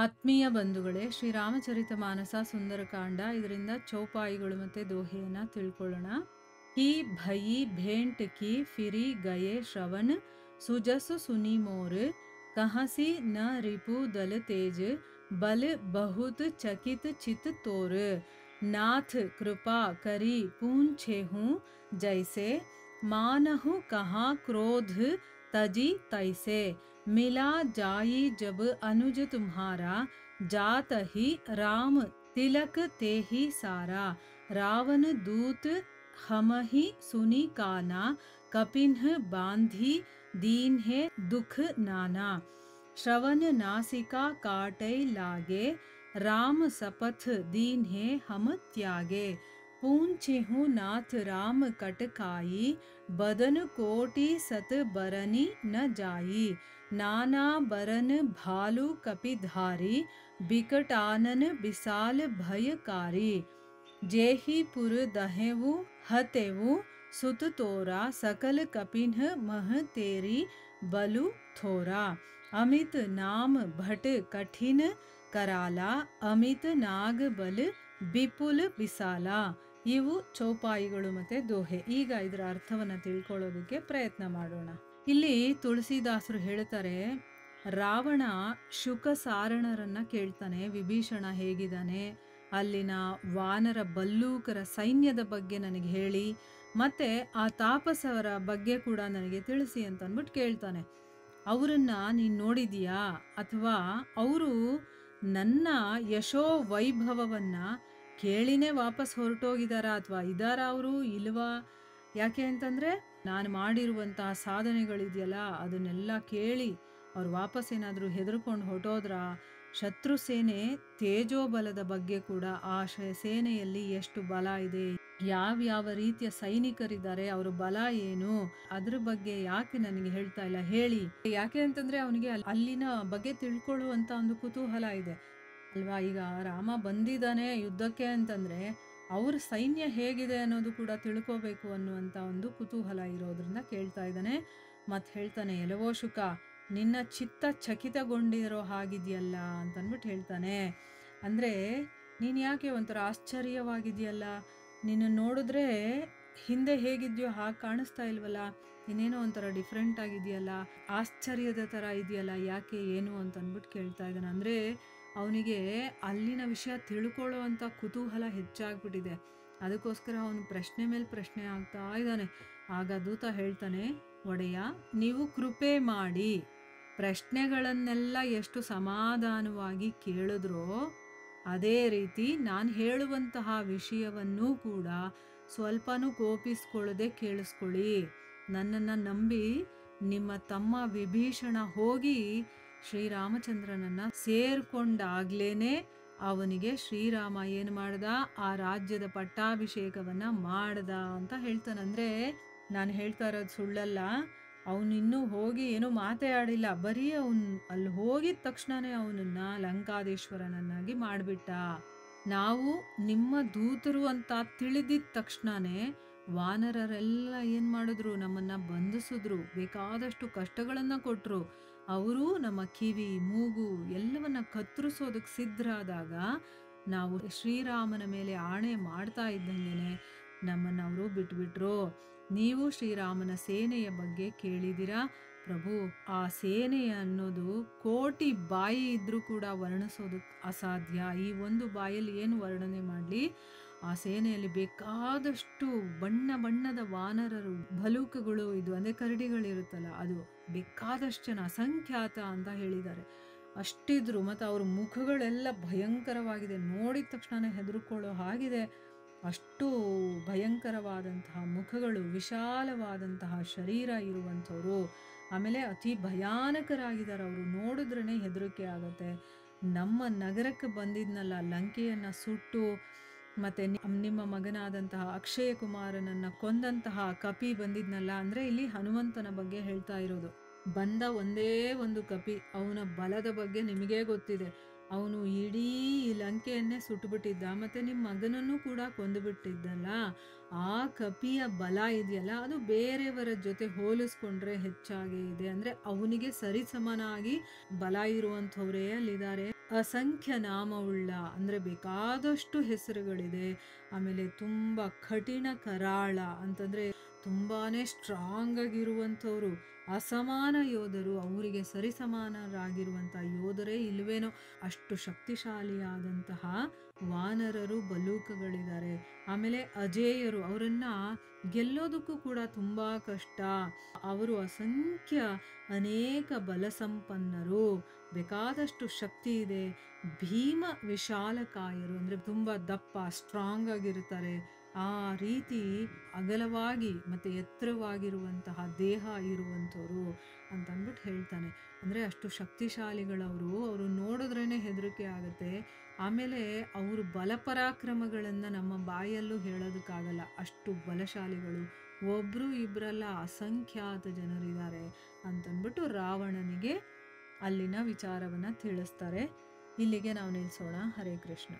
ಆತ್ಮೀಯ ಬಂಧುಗಳೇ, ಶ್ರೀರಾಮಚರಿತ ಮಾನಸ ಸುಂದರಕಾಂಡ ಇದರಿಂದ ಚೌಪಾಯಿಗಳು ಮತ್ತು ದೋಹೆಯನ್ನು ತಿಳ್ಕೊಳ್ಳೋಣ. ಕಿ ಭಯಿ ಭೇಂಟ್ ಕಿ ಫಿರಿ ಗಯೆ ಶ್ರವಣ ಸುಜಸು ಸುನಿ ಮೋರ್ ಕಹಸಿ ನ ರಿಪು ದಲ ತೇಜ್ ಬಲ್ ಬಹುತ್ ಚಕಿತ್ ಚಿತ್ ತೋರ್ ನಾಥ್ ಕೃಪಾ ಕರಿ पूछे हूँ जैसे मानहु कहाँ क्रोध तजी तैसे मिला जाई जब अनुज तुम्हारा जात ही राम तिलक ते ही सारा रावण दूत हम ही सुनी काना कपिन्ह बांधी दीन है दुख नाना श्रवण नासिका काटे लागे राम सपथ दीन है हम त्यागे पूछे हूँ नाथ राम कटकाई बदन कोटि सत बरनी न जाई नाना बरन भालू कपिधारी बिकटानन विशाल भयकारी जेहि पुर दहेवु हतेवु सुत तोरा सकल कपिन्ह मह तेरी बलु थोरा अमित नाम भट कठिन कराला अमित नाग बल ಬಿಪುಲ್ ಬಿಸಾಲ. ಇವು ಚೌಪಾಯಿಗಳು ಮತ್ತೆ ದೋಹೆ. ಈಗ ಇದರ ಅರ್ಥವನ್ನ ತಿಳ್ಕೊಳ್ಳೋದಕ್ಕೆ ಪ್ರಯತ್ನ ಮಾಡೋಣ. ಇಲ್ಲಿ ತುಳಸಿದಾಸರು ಹೇಳ್ತಾರೆ, ರಾವಣ ಶುಕ ಸಾರಣರನ್ನ ಕೇಳ್ತಾನೆ, ವಿಭೀಷಣ ಹೇಗಿದ್ದಾನೆ, ಅಲ್ಲಿನ ವಾನರ ಬಲ್ಲೂಕರ ಸೈನ್ಯದ ಬಗ್ಗೆ ನನಗೆ ಹೇಳಿ, ಮತ್ತೆ ಆ ತಾಪಸವರ ಬಗ್ಗೆ ಕೂಡ ನನಗೆ ತಿಳಿಸಿ ಅಂತ ಅಂದ್ಬಿಟ್ಟು ಕೇಳ್ತಾನೆ. ಅವರನ್ನ ನೀನು ನೋಡಿದೀಯಾ, ಅಥವಾ ಅವರು ನನ್ನ ಯಶೋ ವೈಭವವನ್ನ ಕೇಳಿನೇ ವಾಪಸ್ ಹೊರಟೋಗಿದಾರ ಅಥವಾ ಇದಾರ ಅವರು ಇಲ್ವಾ? ಯಾಕೆ ಅಂತಂದ್ರೆ ನಾನು ಮಾಡಿರುವಂತಹ ಸಾಧನೆಗಳಿದೆಯಲ್ಲ ಅದನ್ನೆಲ್ಲ ಕೇಳಿ ಅವ್ರು ವಾಪಸ್ ಏನಾದರೂ ಹೆದರ್ಕೊಂಡು ಹೊರಟೋದ್ರ? ಶತ್ರು ಸೇನೆ ತೇಜೋಬಲದ ಬಗ್ಗೆ ಕೂಡ ಆ ಸೇನೆಯಲ್ಲಿ ಎಷ್ಟು ಬಲ ಇದೆ, ಯಾವ ರೀತಿಯ ಸೈನಿಕರಿದ್ದಾರೆ, ಅವರ ಬಲ ಏನು, ಅದ್ರ ಬಗ್ಗೆ ಯಾಕೆ ನನಗೆ ಹೇಳ್ತಾ ಇಲ್ಲ, ಹೇಳಿ. ಯಾಕೆ ಅಂತಂದ್ರೆ ಅವನಿಗೆ ಅಲ್ಲಿನ ಬಗ್ಗೆ ತಿಳ್ಕೊಳ್ಳುವಂತ ಒಂದು ಕುತೂಹಲ ಇದೆ ಅಲ್ವಾ. ಈಗ ರಾಮ ಬಂದಿದ್ದಾನೆ ಯುದ್ಧಕ್ಕೆ ಅಂತಂದ್ರೆ ಅವ್ರ ಸೈನ್ಯ ಹೇಗಿದೆ ಅನ್ನೋದು ಕೂಡ ತಿಳ್ಕೋಬೇಕು ಅನ್ನುವಂತ ಒಂದು ಕುತೂಹಲ ಇರೋದ್ರಿಂದ ಕೇಳ್ತಾ ಇದ್ದಾನೆ. ಮತ್ತೆ ಹೇಳ್ತಾನೆ, ಎಲವೋ ಶುಕ, ನಿನ್ನ ಚಿತ್ತ ಚಕಿತಗೊಂಡಿರೋ ಹಾಗಿದೆಯಲ್ಲ ಅಂತ ಅಂದ್ಬಿಟ್ಟು ಹೇಳ್ತಾನೆ. ಅಂದ್ರೆ ನೀನ್ ಯಾಕೆ ಒಂಥರ ಆಶ್ಚರ್ಯವಾಗಿದೆಯಲ್ಲ, ನಿನ್ನ ನೋಡಿದ್ರೆ ಹಿಂದೆ ಹೇಗಿದ್ಯೋ ಹಾಗೆ ಕಾಣಿಸ್ತಾ ಇಲ್ವಲ್ಲ, ಇನ್ನೇನೋ ಒಂಥರ ಡಿಫ್ರೆಂಟ್ ಆಗಿದೆಯಲ್ಲ, ಆಶ್ಚರ್ಯದ ಥರ ಇದೆಯಲ್ಲ, ಯಾಕೆ ಏನು ಅಂತ ಅಂದ್ಬಿಟ್ಟು ಕೇಳ್ತಾ ಇದ್ದಾನೆ. ಅಂದರೆ ಅವನಿಗೆ ಅಲ್ಲಿನ ವಿಷಯ ತಿಳ್ಕೊಳ್ಳೋ ಅಂಥ ಕುತೂಹಲ ಹೆಚ್ಚಾಗ್ಬಿಟ್ಟಿದೆ. ಅದಕ್ಕೋಸ್ಕರ ಅವನು ಪ್ರಶ್ನೆ ಮೇಲೆ ಪ್ರಶ್ನೆ ಆಗ್ತಾ ಇದ್ದಾನೆ. ಆಗ ದೂತ ಹೇಳ್ತಾನೆ, ಒಡೆಯ, ನೀವು ಕೃಪೆ ಮಾಡಿ ಪ್ರಶ್ನೆಗಳನ್ನೆಲ್ಲ ಎಷ್ಟು ಸಮಾಧಾನವಾಗಿ ಕೇಳಿದ್ರೋ ಅದೇ ರೀತಿ ನಾನು ಹೇಳುವಂತಹ ವಿಷಯವನ್ನೂ ಕೂಡ ಸ್ವಲ್ಪನೂ ಕೋಪಿಸ್ಕೊಳ್ಳದೆ ಕೇಳಿಸ್ಕೊಳ್ಳಿ. ನನ್ನನ್ನು ನಂಬಿ ನಿಮ್ಮ ತಮ್ಮ ವಿಭೀಷಣ ಹೋಗಿ ಶ್ರೀರಾಮಚಂದ್ರನನ್ನ ಸೇರ್ಕೊಂಡಾಗ್ಲೇನೆ ಅವನಿಗೆ ಶ್ರೀರಾಮ ಏನು ಮಾಡ್ದ, ಆ ರಾಜ್ಯದ ಪಟ್ಟಾಭಿಷೇಕವನ್ನ ಮಾಡ್ದ ಅಂತ ಹೇಳ್ತಾನೆ. ಅಂದ್ರೆ ನಾನು ಹೇಳ್ತಾ ಇರೋದು ಸುಳ್ಳಲ್ಲ. ಅವನಿನ್ನೂ ಹೋಗಿ ಏನೂ ಮಾತೇ ಆಡಿಲ್ಲ, ಬರೀ ಅಲ್ಲಿ ಹೋಗಿದ ತಕ್ಷಣನೇ ಅವನನ್ನ ಲಂಕಾಧೀಶ್ವರನನ್ನಾಗಿ ಮಾಡಿಬಿಟ್ಟ. ನಾವು ನಿಮ್ಮ ದೂತರು ಅಂತ ತಿಳಿದಿದ್ದ ತಕ್ಷಣನೇ ವಾನರರೆಲ್ಲ ಏನು ಮಾಡಿದ್ರು, ನಮ್ಮನ್ನ ಬಂಧಿಸಿದ್ರು, ಬೇಕಾದಷ್ಟು ಕಷ್ಟಗಳನ್ನು ಕೊಟ್ಟರು. ಅವರು ನಮ್ಮ ಕಿವಿ ಮೂಗು ಎಲ್ಲವನ್ನ ಕತ್ತರಿಸೋದಕ್ಕೆ ಸಿದ್ಧರಾದಾಗ ನಾವು ಶ್ರೀರಾಮನ ಮೇಲೆ ಆಣೆ ಮಾಡ್ತಾ ಇದ್ದಂಗೆನೆ ನಮ್ಮನ್ನು ಅವರು ಬಿಟ್ಬಿಟ್ರು. ನೀವು ಶ್ರೀರಾಮನ ಸೇನೆಯ ಬಗ್ಗೆ ಕೇಳಿದಿರಾ ಪ್ರಭು, ಆ ಸೇನೆ ಅನ್ನೋದು ಕೋಟಿ ಬಾಯಿ ಇದ್ರೂ ಕೂಡ ವರ್ಣಿಸೋದಕ್ಕೆ ಅಸಾಧ್ಯ. ಈ ಒಂದು ಬಾಯಲ್ಲಿ ಏನು ವರ್ಣನೆ ಮಾಡಲಿ, ಆ ಸೇನೆಯಲ್ಲಿ ಬೇಕಾದಷ್ಟು ಬಣ್ಣ ಬಣ್ಣದ ವಾನರರು, ಭಲೂಕಗಳು, ಇದು ಅಂದರೆ ಕರಡಿಗಳಿರುತ್ತಲ್ಲ, ಅದು ಬೇಕಾದಷ್ಟು ಜನ, ಅಸಂಖ್ಯಾತ ಅಂತ ಹೇಳಿದ್ದಾರೆ. ಅಷ್ಟಿದ್ರು. ಮತ್ತು ಅವ್ರ ಮುಖಗಳೆಲ್ಲ ಭಯಂಕರವಾಗಿದೆ, ನೋಡಿದ ತಕ್ಷಣ ಹೆದರ್ಕೊಳ್ಳೋ ಹಾಗಿದೆ. ಅಷ್ಟು ಭಯಂಕರವಾದಂತಹ ಮುಖಗಳು, ವಿಶಾಲವಾದಂತಹ ಶರೀರ ಇರುವಂಥವ್ರು. ಆಮೇಲೆ ಅತಿ ಭಯಾನಕರಾಗಿದ್ದಾರೆ ಅವರು, ನೋಡಿದ್ರೇ ಹೆದರಿಕೆ ಆಗುತ್ತೆ. ನಮ್ಮ ನಗರಕ್ಕೆ ಬಂದಿದ್ನಲ್ಲ, ಲಂಕೆಯನ್ನು ಸುಟ್ಟು ಮತ್ತೆ ನಿಮ್ಮ ಮಗನಾದಂತಹ ಅಕ್ಷಯ ಕುಮಾರನನ್ನ ಕೊಂದಂತಹ ಕಪಿ ಬಂದಿದ್ನಲ್ಲ, ಅಂದ್ರೆ ಇಲ್ಲಿ ಹನುಮಂತನ ಬಗ್ಗೆ ಹೇಳ್ತಾ ಇರೋದು. ಬಂದ ಒಂದೇ ಒಂದು ಕಪಿ, ಅವನ ಬಲದ ಬಗ್ಗೆ ನಿಮಗೇ ಗೊತ್ತಿದೆ. ಅವನು ಇಡೀ ಲಂಕೆಯನ್ನೇ ಸುಟ್ಟುಬಿಟ್ಟಿದ್ದ. ಮತ್ತೆ ನಿಮ್ಮ ಮಗನನ್ನು ಕೂಡ ಕೊಂದುಬಿಟ್ಟಿದ್ದಲ್ಲ. ಆ ಕಪಿಯ ಬಲ ಇದೆಯಲ್ಲ, ಅದು ಬೇರೆಯವರ ಜೊತೆ ಹೋಲಿಸ್ಕೊಂಡ್ರೆ ಹೆಚ್ಚಾಗೇ ಇದೆ. ಅಂದ್ರೆ ಅವನಿಗೆ ಸರಿಸಮನಾಗಿ ಬಲ ಇರುವಂಥವರೇ ಅಲ್ಲಿದ್ದಾರೆ. ಅಸಂಖ್ಯ ನಾಮವುಳ್ಳ, ಅಂದ್ರೆ ಬೇಕಾದಷ್ಟು ಹೆಸರುಗಳಿದೆ. ಆಮೇಲೆ ತುಂಬಾ ಕಠಿಣ ಕರಾಳ ಅಂತಂದ್ರೆ ತುಂಬಾನೇ ಸ್ಟ್ರಾಂಗ್ ಆಗಿರುವಂಥವ್ರು, ಅಸಮಾನ ಯೋಧರು, ಅವರಿಗೆ ಸರಿಸಮಾನರಾಗಿರುವಂಥ ಯೋಧರೇ ಇಲ್ವೇನೋ, ಅಷ್ಟು ಶಕ್ತಿಶಾಲಿಯಾದಂತಹ ವಾನರರು, ಬಲೂಕಗಳಿದ್ದಾರೆ. ಆಮೇಲೆ ಅಜೇಯರು, ಅವರನ್ನ ಗೆಲ್ಲೋದಕ್ಕೂ ಕೂಡ ತುಂಬಾ ಕಷ್ಟ. ಅವರು ಅಸಂಖ್ಯ ಅನೇಕ ಬಲ ಸಂಪನ್ನರು, ಬೇಕಾದಷ್ಟು ಶಕ್ತಿ ಇದೆ. ಭೀಮ ವಿಶಾಲಕಾಯರು, ಅಂದ್ರೆ ತುಂಬಾ ದಪ್ಪ ಸ್ಟ್ರಾಂಗ್ ಆಗಿರ್ತಾರೆ. ಆ ರೀತಿ ಅಗಲವಾಗಿ ಮತ್ತೆ ಎತ್ತರವಾಗಿರುವಂತಹ ದೇಹ ಇರುವಂಥವ್ರು ಅಂತ ಅಂದ್ಬಿಟ್ಟು ಹೇಳ್ತಾನೆ. ಅಂದ್ರೆ ಅಷ್ಟು ಶಕ್ತಿಶಾಲಿಗಳವರು, ಅವರು ನೋಡಿದ್ರೇನೆ ಹೆದರಿಕೆ ಆಗುತ್ತೆ. ಆಮೇಲೆ ಅವರು ಬಲಪರಾಕ್ರಮಗಳನ್ನ ನಮ್ಮ ಬಾಯಲ್ಲೂ ಹೇಳೋದಕ್ಕಾಗಲ್ಲ, ಅಷ್ಟು ಬಲಶಾಲಿಗಳು. ಒಬ್ರು ಇಬ್ರಲ್ಲ, ಅಸಂಖ್ಯಾತ ಜನರಿದ್ದಾರೆ ಅಂತಂದ್ಬಿಟ್ಟು ರಾವಣನಿಗೆ ಅಲ್ಲಿನ ವಿಚಾರವನ್ನ ತಿಳಿಸ್ತಾರೆ. ಇಲ್ಲಿಗೆ ನಾವು ನಿಲ್ಸೋಣ. ಹರೇ ಕೃಷ್ಣ.